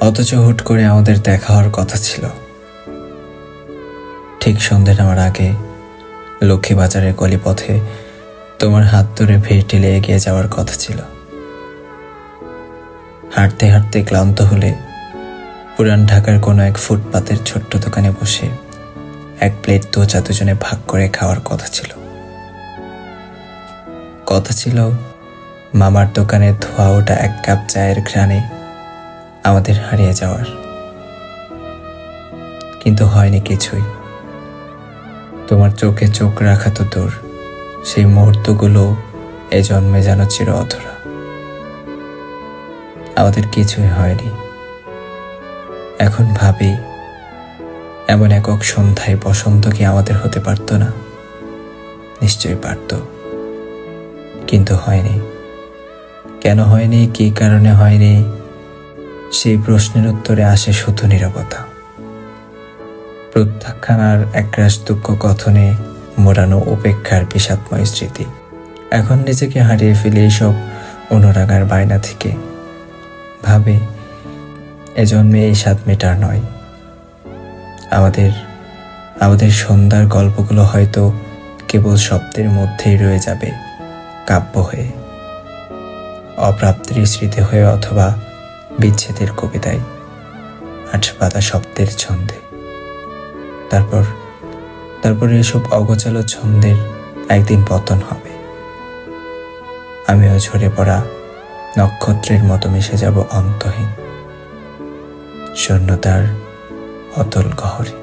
অথচ হুট করে আমাদের দেখা হওয়ার কথা ছিল। ঠিক সন্ধ্যে নামার আগে লক্ষ্মীবাজারের গলিপথে তোমার হাত ধরে ভিড় ঠেলে এগিয়ে যাওয়ার কথা ছিল। হাঁটতে হাঁটতে ক্লান্ত হলে পুরান ঢাকার কোনো এক ফুটপাতের ছোট্ট দোকানে বসে এক প্লেট দোচা দুজনে ভাগ করে খাওয়ার কথা ছিল। কথা ছিল মামার দোকানে ধোয়া ওঠা এক কাপ চায়ের ঘ্রাণে আমাদের হারিয়ে যাওয়ার। কিন্তু হয়নি কিছুই। তোমার চোখে চোখ রাখা তো দূর, সেই মুহূর্তগুলো এ জন্মে যেন চির অধরা। আমাদের কিছুই হয়নি। এখন ভাবি, এমন একক সন্ধ্যায় বসন্ত কি আমাদের হতে পারত না? নিশ্চয়ই পারত, কিন্তু হয়নি। কেন হয়নি, কী কারণে হয়নি, সেই প্রশ্নের উত্তরে আসে শুধু নীরবতা। প্রত্যাখ্যানার একরাশ দুঃখ কথনে মোড়ানো উপেক্ষার বিষাদময় স্মৃতি। এখন নিজেকে হারিয়ে ফেলে এইসব অনুরাগার বায়না থেকে ভাবে এ জন্মে এই স্বাদ মেটার নয়। আমাদের সন্ধ্যার গল্পগুলো হয়তো কেবল শব্দের মধ্যেই রয়ে যাবে, কাব্য হয়ে, অপ্রাপ্তির স্মৃতি হয়ে, অথবা বিচ্ছেদের কবিতায়, আট বাঁধা শব্দের ছন্দে। তারপর এসব অগোছালো ছন্দের একদিন পতন হবে। আমিও ঝরে পড়া নক্ষত্রের মতো মিশে যাব অন্তহীন শূন্যতার অতল গহরে।